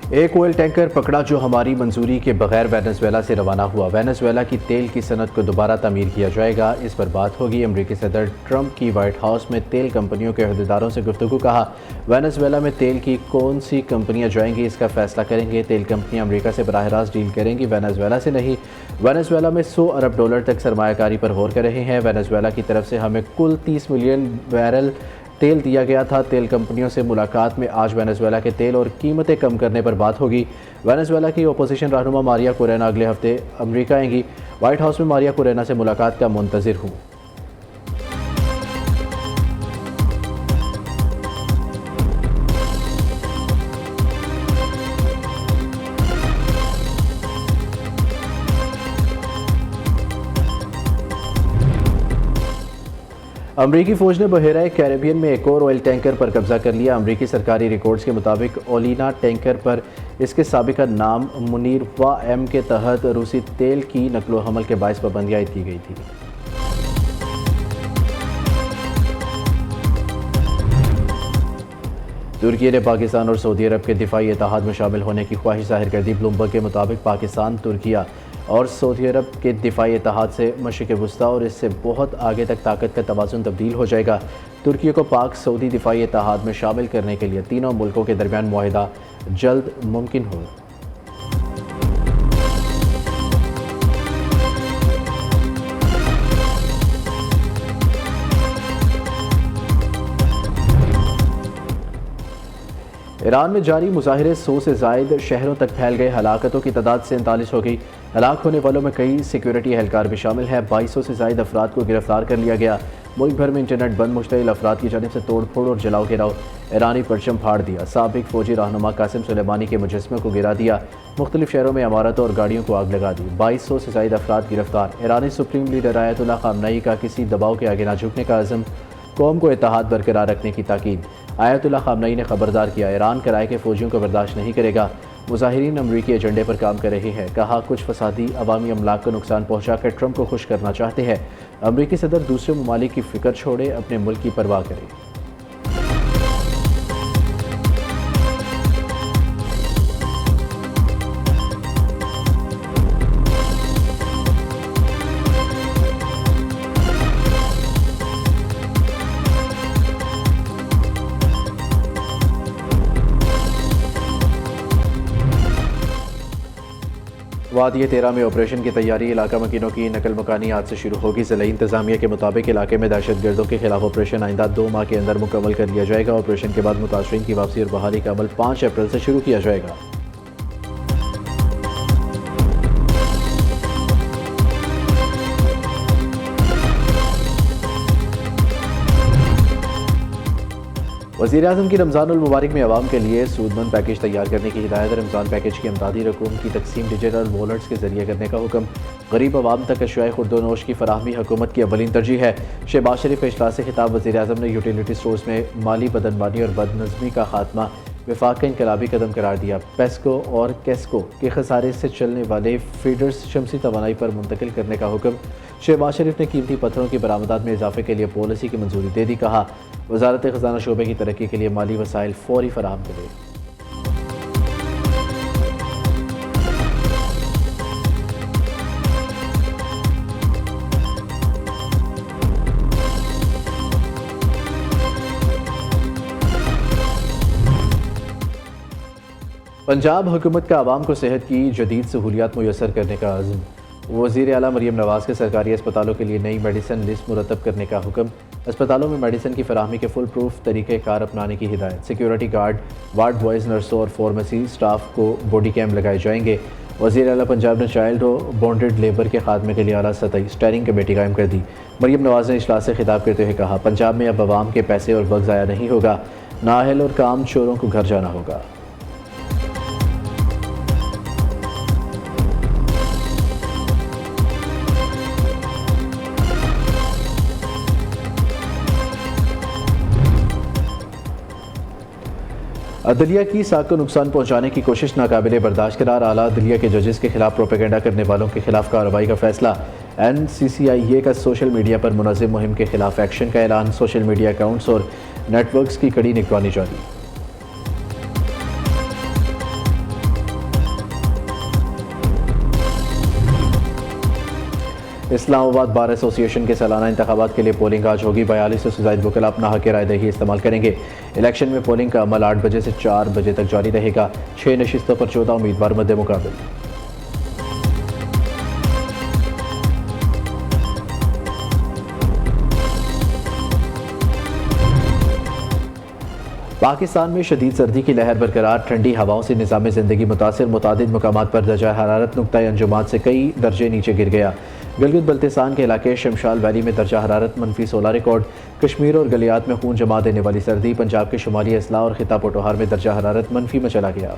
एक oil tanker पकड़ा जो हमारी मंजूरी के बगैर वेनेजुएला से रवाना हुआ। वेनेजुएला की तेल की सनत को दोबारा तामीर किया जाएगा, इस पर बात होगी। अमरीकी सदर ट्रंप की व्हाइट हाउस में तेल कंपनियों के अहदेदारों से गुफ्तगू। कहा, वेनेजुएला में तेल की कौन सी कंपनियां जाएंगी इसका फैसला करेंगे। तेल कंपनियां अमरीका से बराह रास्त डील करेंगी, वेनेजुएला से नहीं। वेनेजुएला में $100 अरब तक सरमायाकारी पर गौर कर रहे हैं। वेनेजुएला की तरफ से हमें कुल 30 मिलियन बैरल तेल दिया गया था। तेल कंपनियों से मुलाकात में आज वेनेजुएला के तेल और कीमतें कम करने पर बात होगी। वेनेजुएला की अपोजिशन रहनुमा मारिया कुरेना अगले हफ्ते अमेरिका आएंगी। व्हाइट हाउस में मारिया कुरेना से मुलाकात का मुंतजिर हूँ। अमरीकी फ़ौज ने बहरा कैरेबियन में एक और ऑयल टैंकर पर कब्जा कर लिया। अमरीकी सरकारी रिकॉर्ड्स के मुताबिक ओलिना टैंकर पर इसके साबिका नाम मुनीरवा एम के तहत रूसी तेल की नकलो हमल के बायस पाबंदी आयद की गई थी। तुर्की ने पाकिस्तान और सऊदी अरब के दिफाई इत्तेहाद में शामिल होने की ख्वाहिश जाहिर कर दी। ब्लूमबर्ग के मुताबिक पाकिस्तान, तुर्किया और सऊदी अरब के दिफाई इत्तेहाद से मशरिक़ वस्ता और इससे बहुत आगे तक ताकत का तवाज़ुन तब्दील हो जाएगा। तुर्की को पाक सऊदी दिफाई इत्तेहाद में शामिल करने के लिए तीनों मुल्कों के दरमियान मुआहिदा जल्द मुमकिन हो। ईरान में जारी मुजाहिरे 100 से ज़ायद शहरों तक फैल गए। हलाकतों की तादाद 47 हो गई। हलाक होने वालों में कई सिक्योरिटी एहलकार भी शामिल हैं। 2200 से ज़ायद अफराद को गिरफ्तार कर लिया गया। मुल्क भर में इंटरनेट बंद, मुश्तइल अफराद की जानिब से तोड़ फोड़ और जलाओ गिराव। ईरानी परचम फाड़ दिया। साबिक फौजी रहनुमा कासिम सुलेमानी के मुजस्मे को गिरा दिया। मुख्तलिफ शहरों में इमारतों और गाड़ियों को आग लगा दी। 2200 से ज़ायद अफराद गिरफ्तार। ईरानी सुप्रीम लीडर आयतुल्लाह खामनेई का किसी दबाव के आगे न झुकने का अज़म, कौम को इत्तेहाद बरकरार रखने की ताकीद। आयतुल्लाह खामनेई ने खबरदार किया, ईरान कराए के फ़ौजियों को बर्दाश्त नहीं करेगा। मुजाहिरीन अमरीकी एजेंडे पर काम कर रहे हैं। कहा, कुछ फसादी अवामी अमलाक को नुकसान पहुँचा कर ट्रंप को खुश करना चाहते हैं। अमरीकी सदर दूसरे ममालिक की फ़िक्र छोड़े, अपने मुल्क की परवाह करें। वादिय 13 में ऑपरेशन की तैयारी। इलाका मकीनों की नकल मकानी आज से शुरू होगी। ज़िला इंतज़ामिया के मुताबिक इलाके में दहशत गर्दों के खिलाफ ऑपरेशन आइंदा 2 माह के अंदर मुकम्मल कर लिया जाएगा। ऑपरेशन के बाद मुतासरीन की वापसी और बहाली का अमल 5 अप्रैल से शुरू किया जाएगा। वज़ीर आज़म की रमज़ानुल मुबारक में अवाम के लिए सूदमंद पैकेज तैयार करने की हिदायत। रमज़ान पैकेज की अमदादी रकूम की तकसीम डिजिटल वॉलेट्स के जरिए करने का हुक्म। गरीब अवाम तक अशियाए खुर्दोनोश की फराहमी हुकूमत की अवलिन तरजीह है। शहबाज शरीफ के इजलास से खिताब। वज़ीर आज़म ने यूटिलिटी स्टोर्स में माली बदनवानी और बदनज़मी का खात्मा विफाक का इनकलाबी कदम करार दिया। पेस्को और केस्को के खसारे से चलने वाले फीडर्स शमसी तवानाई पर मुंतकिल करने का हुक्म। शहबाज शरीफ ने कीमती पत्थरों की बरामदात में इजाफे के लिए पॉलिसी की मंजूरी दे दी। कहा, वज़ारत ख़ज़ाना शोबे की तरक्की के लिए माली वसाइल फौरी फराहम करें। पंजाब हुकूमत का आवाम को सेहत की जदीद सहूलियात मुयसर करने का अज़्म। वज़ीर आला मरीम नवाज़ के सरकारी अस्पतालों के लिए नई मेडिसिन लिस्ट मुरतब करने का हुक्म। अस्पतालों में मेडिसिन की फराहमी के फुल प्रूफ तरीक़े कार अपनाने की हिदायत। सिक्योरिटी गार्ड, वार्ड बॉयज़, नर्सों और फार्मेसी स्टाफ को बॉडी कैम लगाए जाएंगे। वज़ीर आला पंजाब ने चाइल्ड और बॉन्डेड लेबर के खात्मे के लिए आला सतही स्टेयरिंग कमेटी कायम कर दी। मरीम नवाज़ ने इजलास से खिताब करते हुए कहा, पंजाब में अब आवाम के पैसे और वक्त ज़ाया नहीं होगा। नाअहल और काम चोरों को घर जाना होगा। अदलिया की साख को नुकसान पहुंचाने की कोशिश नाकाबिले बर्दाश्त करार। आला अदलिया के जजेस के खिलाफ प्रोपेगेंडा करने वालों के खिलाफ कार्रवाई का फैसला। NCCIA का सोशल मीडिया पर मुनज़्ज़म मुहिम के खिलाफ एक्शन का ऐलान। सोशल मीडिया अकाउंट्स और नेटवर्क्स की कड़ी निगरानी जारी। इस्लामाबाद बार एसोसिएशन के सालाना इंतखाबात के लिए पोलिंग आज होगी। 4200 से ज़ायद वकील अपना हक रायदही इस्तेमाल करेंगे। इलेक्शन में पोलिंग का अमल 8 बजे से 4 बजे तक जारी रहेगा। 6 नशिस्तों पर 14 उम्मीदवार मद्दे मुकाबले। पाकिस्तान में शदीद सर्दी की लहर बरकरार। ठंडी हवाओं से निज़ाम ज़िंदगी मुतासिर। मुतादिद मुकामात पर दर्जा हरारत नुक्ता अंजुमात से कई दर्जे नीचे गिर गया। गिलगित बल्तिस्तान के इलाके शमशाल वैली में दर्जा हरारत -16 रिकॉर्ड। कश्मीर और गलियात में खून जमा देने वाली सर्दी। पंजाब के शुमाली अजला और खिता पोटोहार में दर्जा हरारत मनफी में चला गया।